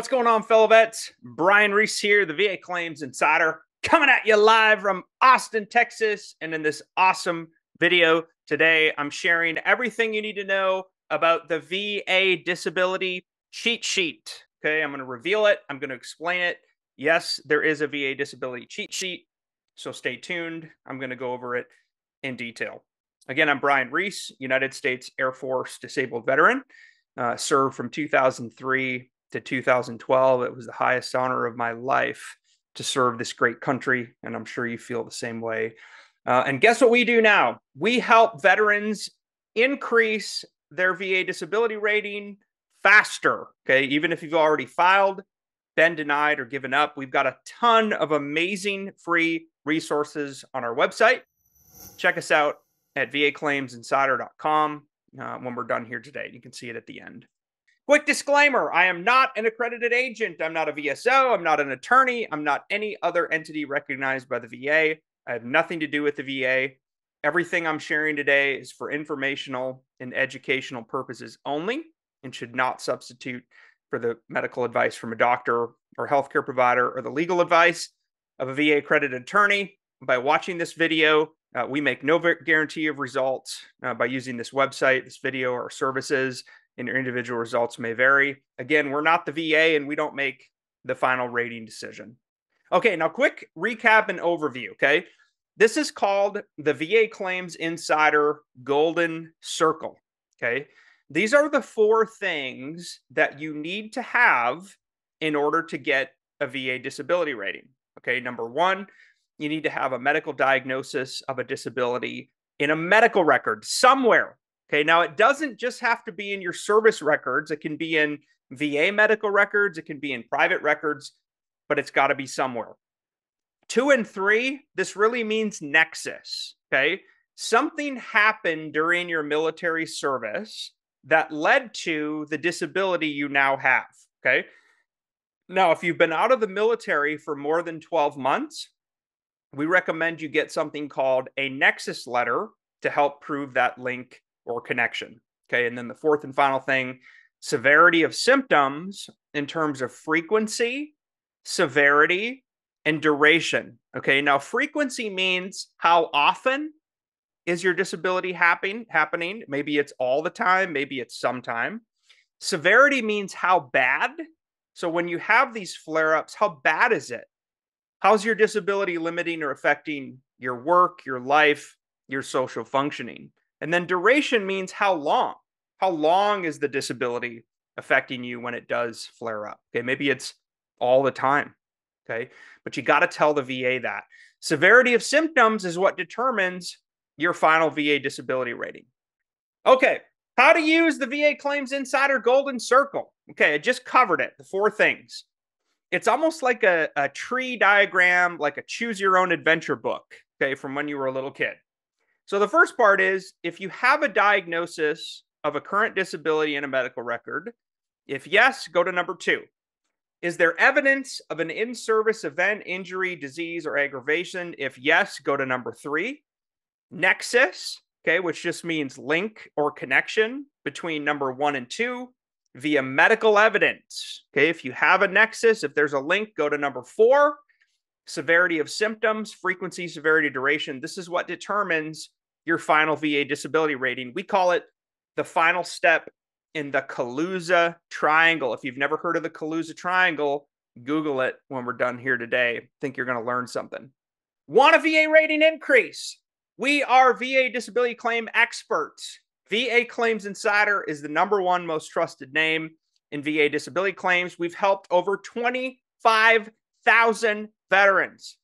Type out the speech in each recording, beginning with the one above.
What's going on, fellow vets? Brian Reese here, the VA Claims Insider, coming at you live from Austin, Texas. And in this awesome video today, I'm sharing everything you need to know about the VA disability cheat sheet. Okay, I'm going to reveal it. I'm going to explain it. Yes, there is a VA disability cheat sheet, so stay tuned. I'm going to go over it in detail. Again, I'm Brian Reese, United States Air Force disabled veteran, served from 2003 to 2012. It was the highest honor of my life to serve this great country, and I'm sure you feel the same way. And guess what we do now? We help veterans increase their VA disability rating faster, okay? Even if you've already filed, been denied, or given up, we've got a ton of amazing free resources on our website. Check us out at vaclaimsinsider.com when we're done here today. You can see it at the end. Quick disclaimer, I am not an accredited agent. I'm not a VSO. I'm not an attorney. I'm not any other entity recognized by the VA. I have nothing to do with the VA. Everything I'm sharing today is for informational and educational purposes only and should not substitute for the medical advice from a doctor or healthcare provider or the legal advice of a VA accredited attorney. By watching this video, we make no guarantee of results by using this website, this video, or services, and your individual results may vary. Again, we're not the VA and we don't make the final rating decision. Okay, now quick recap and overview, okay? This is called the VA Claims Insider Golden Circle, okay? These are the 4 things that you need to have in order to get a VA disability rating, okay? Number 1, you need to have a medical diagnosis of a disability in a medical record somewhere. Okay, now it doesn't just have to be in your service records. It can be in VA medical records. It can be in private records, but it's got to be somewhere. 2 and 3, this really means Nexus. Okay, something happened during your military service that led to the disability you now have. Okay, now if you've been out of the military for more than 12 months, we recommend you get something called a Nexus letter to help prove that link or connection. Okay, and then the 4th and final thing, severity of symptoms in terms of frequency, severity, and duration. Okay, now frequency means how often is your disability happening? Maybe it's all the time, maybe it's sometime. Severity means how bad. So when you have these flare-ups, how bad is it? How's your disability limiting or affecting your work, your life, your social functioning? And then duration means how long. How long is the disability affecting you when it does flare up? Okay, maybe it's all the time. Okay, but you got to tell the VA that. Severity of symptoms is what determines your final VA disability rating. Okay, how to use the VA Claims Insider Golden Circle. Okay, I just covered it, the 4 things. It's almost like a tree diagram, like a choose your own adventure book, okay, from when you were a little kid. So the first part is, if you have a diagnosis of a current disability in a medical record, if yes, go to number 2. Is there evidence of an in-service event, injury, disease, or aggravation? If yes, go to number 3. Nexus, okay, which just means link or connection between number 1 and 2 via medical evidence. Okay, if you have a nexus, if there's a link, go to number 4. Severity of symptoms, frequency, severity, duration. This is what determines your final VA disability rating. We call it the final step in the Kaluza triangle. If you've never heard of the Kaluza triangle, Google it when we're done here today. I think you're going to learn something. Want a VA rating increase? We are VA disability claim experts. VA Claims Insider is the #1 most trusted name in VA disability claims. We've helped over 25,000 veterans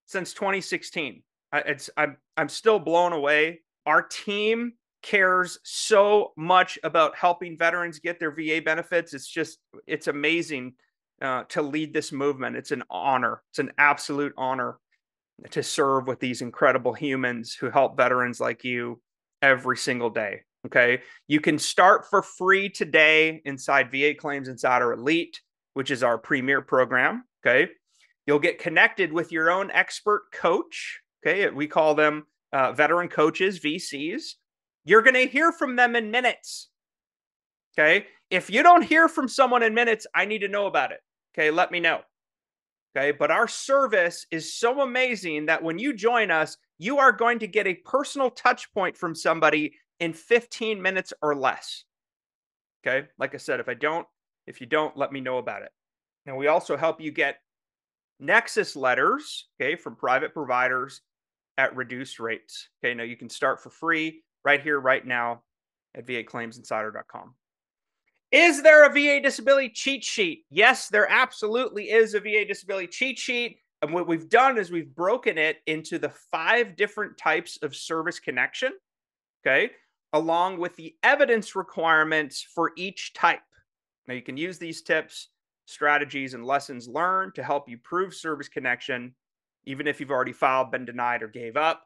since 2016. I'm still blown away. Our team cares so much about helping veterans get their VA benefits. It's amazing to lead this movement. It's an honor. It's an absolute honor to serve with these incredible humans who help veterans like you every single day. Okay, you can start for free today inside VA Claims Insider Elite, which is our premier program. Okay, you'll get connected with your own expert coach. Okay, we call them veteran coaches, VCs. You're going to hear from them in minutes. Okay. If you don't hear from someone in minutes, I need to know about it. Okay. Let me know. Okay. But our service is so amazing that when you join us, you are going to get a personal touch point from somebody in 15 minutes or less. Okay. Like I said, if you don't, let me know about it. And we also help you get Nexus letters, okay, from private providers at reduced rates. Okay. Now you can start for free right here, right now at vaclaimsinsider.com. Is there a VA disability cheat sheet? Yes, there absolutely is a VA disability cheat sheet. And what we've done is we've broken it into the 5 different types of service connection, okay, along with the evidence requirements for each type. Now, you can use these tips, strategies, and lessons learned to help you prove service connection, even if you've already filed, been denied, or gave up.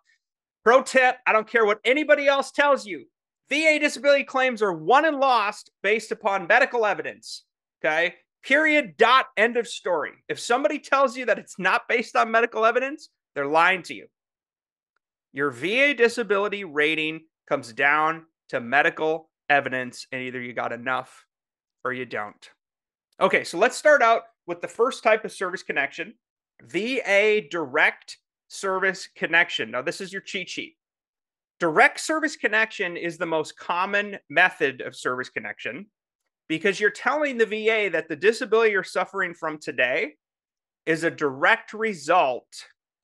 Pro tip, I don't care what anybody else tells you. VA disability claims are won and lost based upon medical evidence. Okay. Period. Dot. End of story. If somebody tells you that it's not based on medical evidence, they're lying to you. Your VA disability rating comes down to medical evidence, and either you got enough or you don't. Okay, so let's start out with the first type of service connection, VA direct service connection. Now, this is your cheat sheet. Direct service connection is the most common method of service connection because you're telling the VA that the disability you're suffering from today is a direct result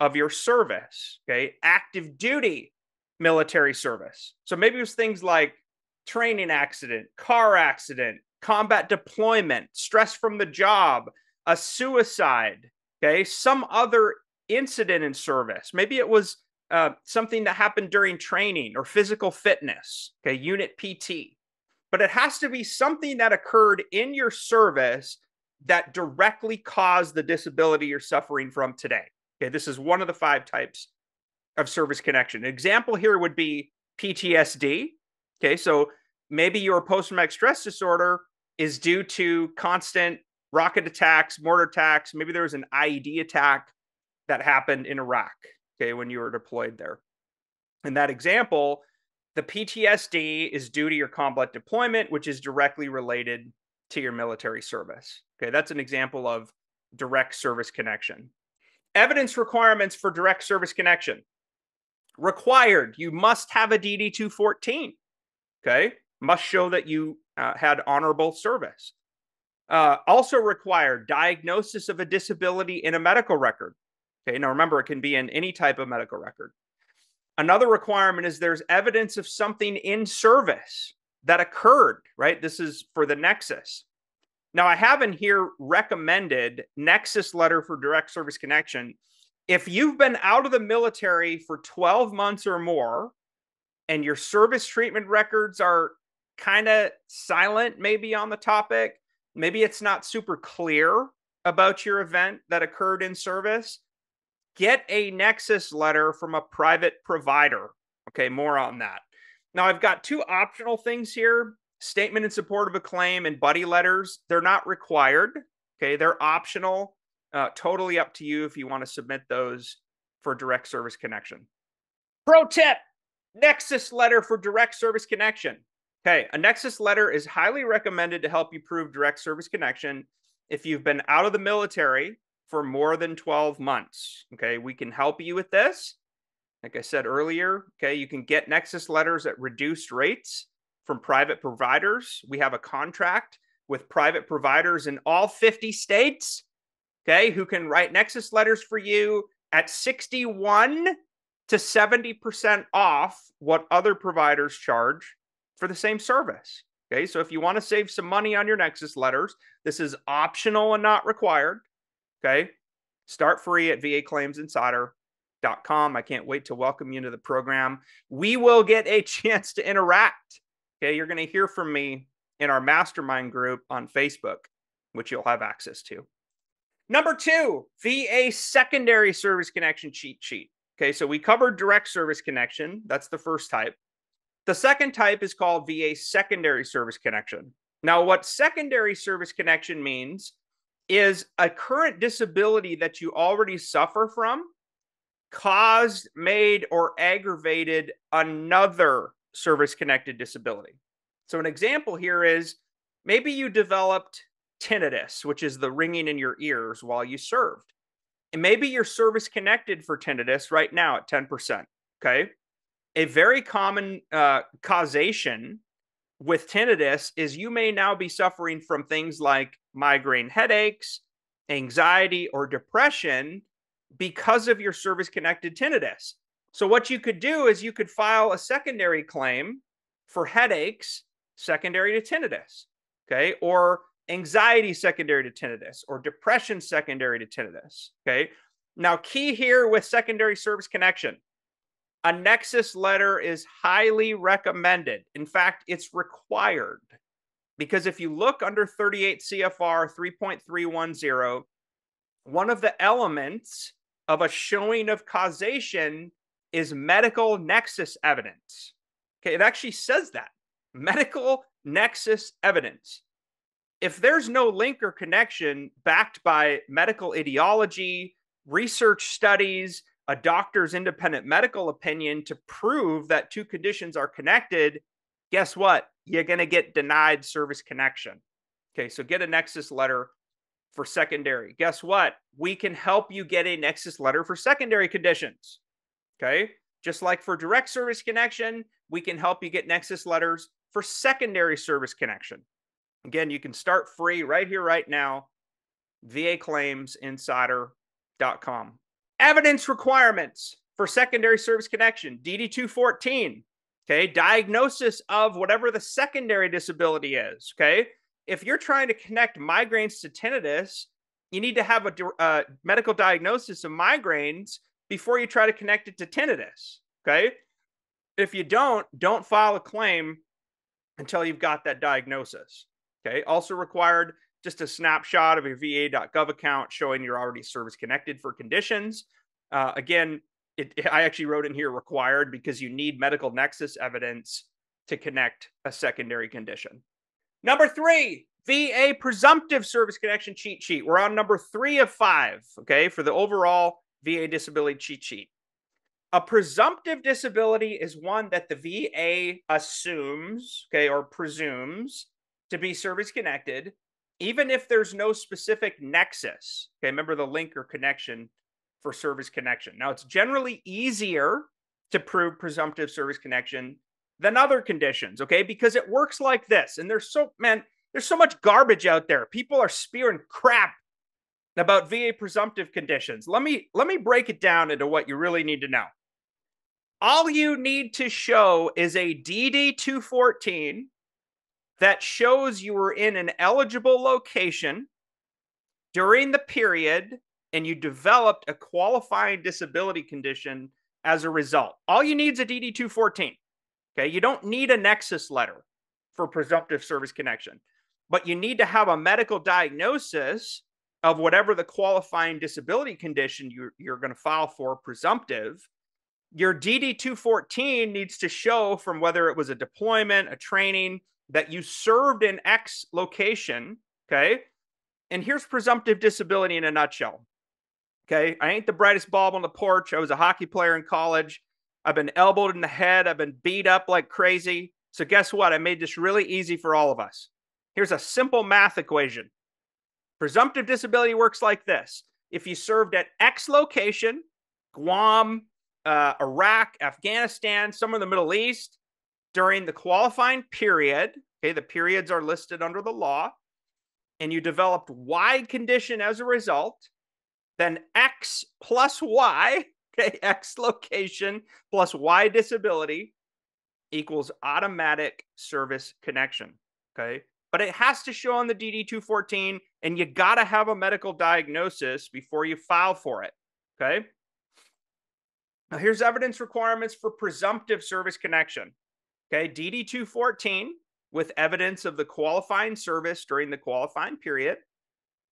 of your service, okay? Active duty military service. So maybe it was things like training accident, car accident, combat deployment, stress from the job, a suicide, okay? Some other incident in service. Maybe it was something that happened during training or physical fitness, okay, unit PT. But it has to be something that occurred in your service that directly caused the disability you're suffering from today. Okay, this is one of the 5 types of service connection. An example here would be PTSD. Okay, so maybe your post-traumatic stress disorder is due to constant rocket attacks, mortar attacks. Maybe there was an IED attack that happened in Iraq, okay, when you were deployed there. In that example, the PTSD is due to your combat deployment, which is directly related to your military service. Okay, that's an example of direct service connection. Evidence requirements for direct service connection. Required, you must have a DD 214. Okay, must show that you had honorable service. Also required, diagnosis of a disability in a medical record. Okay, now remember, it can be in any type of medical record. Another requirement is there's evidence of something in service that occurred, right? This is for the Nexus. Now, I have in here recommended Nexus letter for direct service connection. If you've been out of the military for 12 months or more, and your service treatment records are kind of silent, maybe on the topic, maybe it's not super clear about your event that occurred in service, get a Nexus letter from a private provider. Okay, more on that. Now, I've got 2 optional things here. Statement in support of a claim and buddy letters. They're not required. Okay, they're optional. Totally up to you if you want to submit those for direct service connection. Pro tip, Nexus letter for direct service connection. Okay, a Nexus letter is highly recommended to help you prove direct service connection if you've been out of the military for more than 12 months. Okay, we can help you with this. Like I said earlier, okay, you can get Nexus letters at reduced rates from private providers. We have a contract with private providers in all 50 states, okay, who can write Nexus letters for you at 61 to 70% off what other providers charge for the same service. Okay, so if you want to save some money on your Nexus letters, this is optional and not required. Okay, start free at vaclaimsinsider.com. I can't wait to welcome you into the program. We will get a chance to interact. Okay, you're going to hear from me in our mastermind group on Facebook, which you'll have access to. Number 2, VA secondary service connection cheat sheet. Okay, so we covered direct service connection. That's the first type. The second type is called VA secondary service connection. Now, what secondary service connection means is a current disability that you already suffer from caused, made, or aggravated another service-connected disability. So an example here is Maybe you developed tinnitus, which is the ringing in your ears while you served. And maybe you're service connected for tinnitus right now at 10%. Okay. A very common causation with tinnitus is you may now be suffering from things like migraine headaches, anxiety, or depression because of your service connected tinnitus. So, what you could do is you could file a secondary claim for headaches secondary to tinnitus, okay, or anxiety secondary to tinnitus, or depression secondary to tinnitus, okay. Now, key here with secondary service connection, a Nexus letter is highly recommended. In fact, it's required because if you look under 38 CFR 3.310, one of the elements of a showing of causation is medical nexus evidence. Okay, it actually says that medical nexus evidence. If there's no link or connection backed by medical ideology, research studies, a doctor's independent medical opinion to prove that two conditions are connected, guess what? You're going to get denied service connection. Okay, so get a Nexus letter for secondary. Guess what? We can help you get a Nexus letter for secondary conditions. Okay, just like for direct service connection, we can help you get Nexus letters for secondary service connection. Again, you can start free right here, right now, vaclaimsinsider.com. Evidence requirements for secondary service connection, DD 214. Okay, diagnosis of whatever the secondary disability is. Okay, if you're trying to connect migraines to tinnitus, you need to have a medical diagnosis of migraines before you try to connect it to tinnitus. Okay, if you don't file a claim until you've got that diagnosis. Okay, also required just a snapshot of your va.gov account showing you're already service connected for conditions. Again, I actually wrote in here required because you need medical nexus evidence to connect a secondary condition. Number 3, VA presumptive service connection cheat sheet. We're on number 3 of 5, okay, for the overall VA disability cheat sheet. A presumptive disability is one that the VA assumes, okay, or presumes to be service connected, even if there's no specific nexus. Okay, remember the link or connection for service connection. Now, it's generally easier to prove presumptive service connection than other conditions, okay, because it works like this. And there's so much garbage out there. People are spewing crap about VA presumptive conditions. Let me break it down into what you really need to know. All you need to show is a DD 214 that shows you were in an eligible location during the period and you developed a qualifying disability condition as a result. All you need is a DD 214. Okay, you don't need a Nexus letter for presumptive service connection, but you need to have a medical diagnosis of whatever the qualifying disability condition you're going to file for presumptive. Your DD 214 needs to show from whether it was a deployment, a training, that you served in X location, okay? And here's presumptive disability in a nutshell, okay? I ain't the brightest bulb on the porch. I was a hockey player in college. I've been elbowed in the head. I've been beat up like crazy. So guess what? I made this really easy for all of us. Here's a simple math equation. Presumptive disability works like this. If you served at X location, Guam, Iraq, Afghanistan, somewhere in the Middle East, during the qualifying period, okay, the periods are listed under the law, and you developed Y condition as a result, then X plus Y, okay, X location plus Y disability equals automatic service connection, okay? But it has to show on the DD 214, and you got to have a medical diagnosis before you file for it, okay? Now, here's evidence requirements for presumptive service connection. Okay, DD 214 with evidence of the qualifying service during the qualifying period.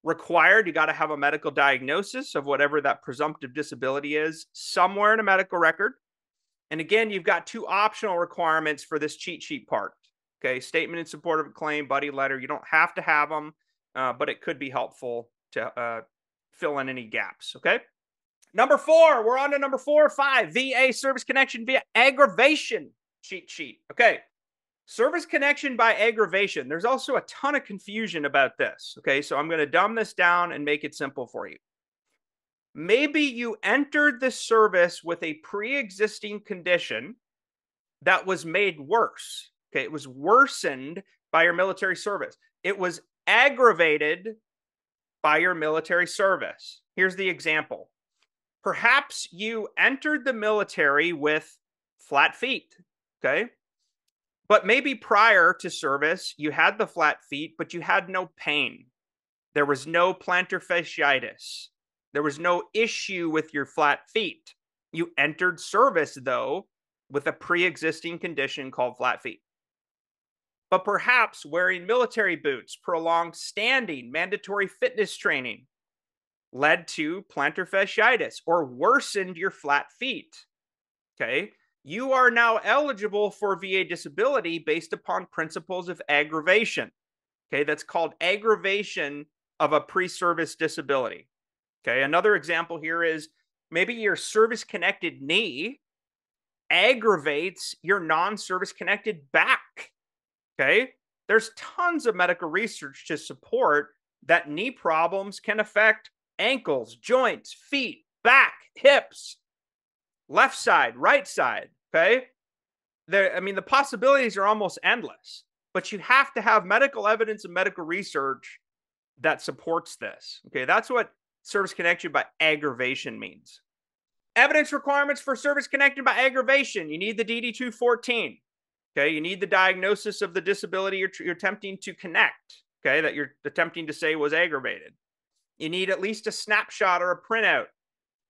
Required, you got to have a medical diagnosis of whatever that presumptive disability is somewhere in a medical record. And again, you've got 2 optional requirements for this cheat sheet part. Okay, statement in support of a claim, buddy letter. You don't have to have them, but it could be helpful to fill in any gaps. Okay. Number 4, we're on to number 4 or 5, VA service connection via aggravation cheat sheet. Okay, Service connection by aggravation. There's also a ton of confusion about this. Okay, so I'm going to dumb this down and make it simple for you. Maybe you entered the service with a pre-existing condition that was made worse. Okay, it was worsened by your military service. It was aggravated by your military service. Here's the example. Perhaps you entered the military with flat feet. Okay, but maybe prior to service, you had the flat feet, but you had no pain. There was no plantar fasciitis. There was no issue with your flat feet. You entered service, though, with a pre-existing condition called flat feet. But perhaps wearing military boots, prolonged standing, mandatory fitness training led to plantar fasciitis or worsened your flat feet. Okay? You are now eligible for VA disability based upon principles of aggravation. Okay, that's called aggravation of a pre-service disability. Okay, another example here is maybe your service-connected knee aggravates your non-service connected back. Okay, there's tons of medical research to support that knee problems can affect ankles, joints, feet, back, hips, left side, right side. Okay, the possibilities are almost endless, but you have to have medical evidence and medical research that supports this. Okay, that's what service connection by aggravation means. Evidence requirements for service connection by aggravation. You need the DD-214. Okay, you need the diagnosis of the disability you're attempting to connect. Okay, that you're attempting to say was aggravated. You need at least a snapshot or a printout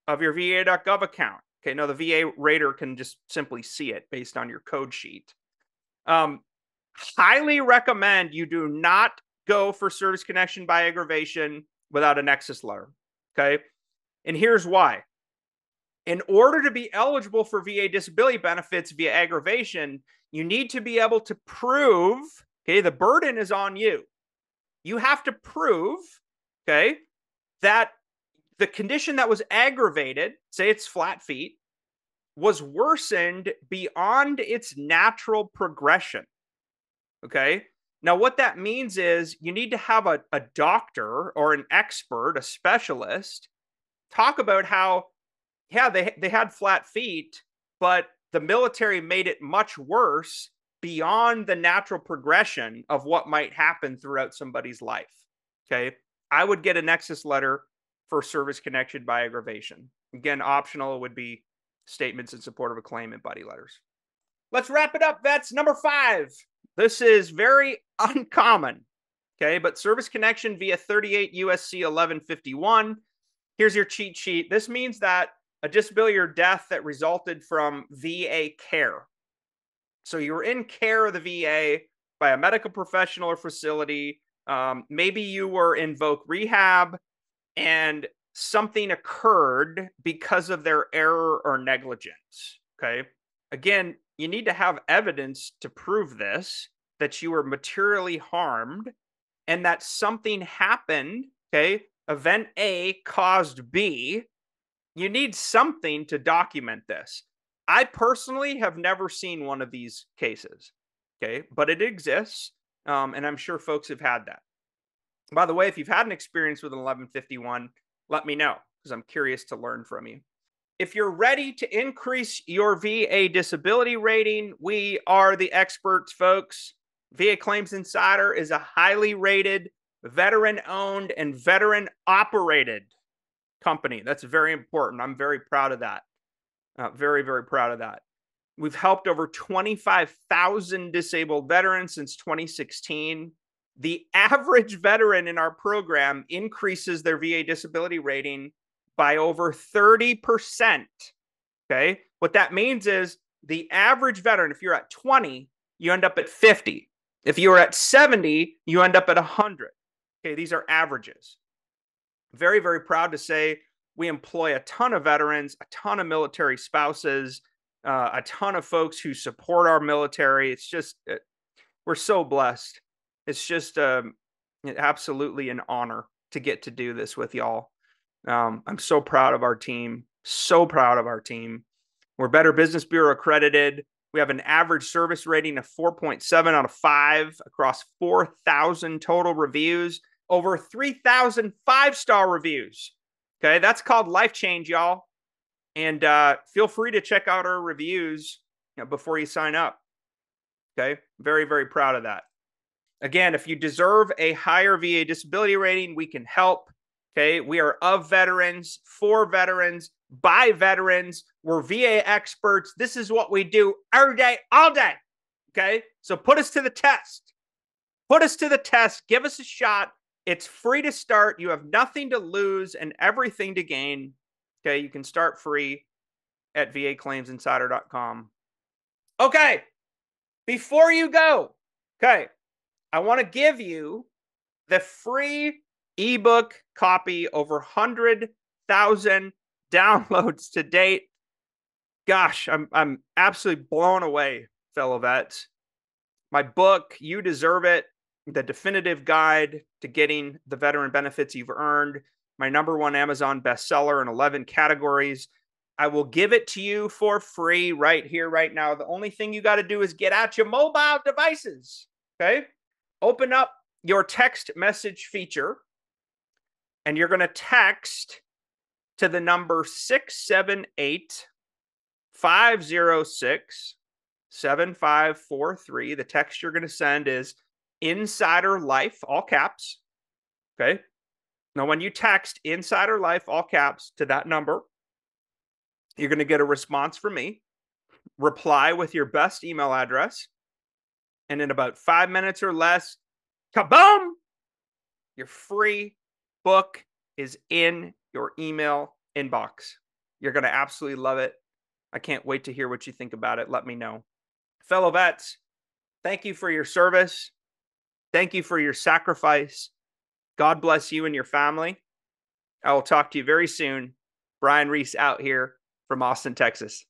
of your VA.gov account. Okay, no, the VA rater can just simply see it based on your code sheet. Highly recommend you do not go for service connection by aggravation without a Nexus letter. Okay, and here's why. In order to be eligible for VA disability benefits via aggravation, you need to be able to prove, okay, the burden is on you. You have to prove, okay, that the condition that was aggravated, say it's flat feet, was worsened beyond its natural progression. Okay. Now, what that means is you need to have a doctor or an expert, a specialist, talk about how, yeah, they had flat feet, but the military made it much worse beyond the natural progression of what might happen throughout somebody's life. Okay. I would get a Nexus letter for service connection by aggravation. Again, optional would be statements in support of a claim and buddy letters. Let's wrap it up, vets. Number 5. This is very uncommon. Okay, but service connection via 38 U.S.C. 1151. Here's your cheat sheet. This means that a disability or death that resulted from VA care. So you were in care of the VA by a medical professional or facility. Maybe you were in voc rehab and something occurred because of their error or negligence. Okay. Again, you need to have evidence to prove this, that you were materially harmed and that something happened. Okay. Event A caused B. You need something to document this. I personally have never seen one of these cases. Okay. But it exists. And I'm sure folks have had that. By the way, if you've had an experience with an 1151, let me know because I'm curious to learn from you. If you're ready to increase your VA disability rating, we are the experts, folks. VA Claims Insider is a highly rated, veteran-owned, and veteran-operated company. That's very important. I'm very proud of that. Very, very proud of that. We've helped over 25,000 disabled veterans since 2016. The average veteran in our program increases their VA disability rating by over 30%. Okay. What that means is the average veteran, if you're at 20, you end up at 50. If you're at 70, you end up at 100. Okay. These are averages. Very, very proud to say we employ a ton of veterans, a ton of military spouses, a ton of folks who support our military. It's just, we're so blessed. It's just absolutely an honor to get to do this with y'all. I'm so proud of our team. So proud of our team. We're Better Business Bureau accredited. We have an average service rating of 4.7 out of 5 across 4,000 total reviews, over 3,000 5-star reviews. Okay, that's called life change, y'all. And feel free to check out our reviews before you sign up. Okay, very, very proud of that. Again, if you deserve a higher VA disability rating, we can help. Okay, we are of veterans, for veterans, by veterans. We're VA experts. This is what we do every day, all day. Okay, so put us to the test. Put us to the test. Give us a shot. It's free to start. You have nothing to lose and everything to gain. Okay, you can start free at vaclaimsinsider.com. Okay, before you go, okay, I want to give you the free ebook copy, over 100,000 downloads to date. Gosh, I'm absolutely blown away, fellow vets. My book, You Deserve It, the definitive guide to getting the veteran benefits you've earned, my #1 Amazon bestseller in 11 categories. I will give it to you for free right here, right now. The only thing you got to do is get out your mobile devices, okay? Open up your text message feature, and you're going to text to the number 678-506-7543. The text you're going to send is Insider Life, all caps. Okay. Now, when you text Insider Life, all caps, to that number, you're going to get a response from me. Reply with your best email address. And in about 5 minutes or less, kaboom! Your free book is in your email inbox. You're going to absolutely love it. I can't wait to hear what you think about it. Let me know. Fellow vets, thank you for your service. Thank you for your sacrifice. God bless you and your family. I will talk to you very soon. Brian Reese out here from Austin, Texas.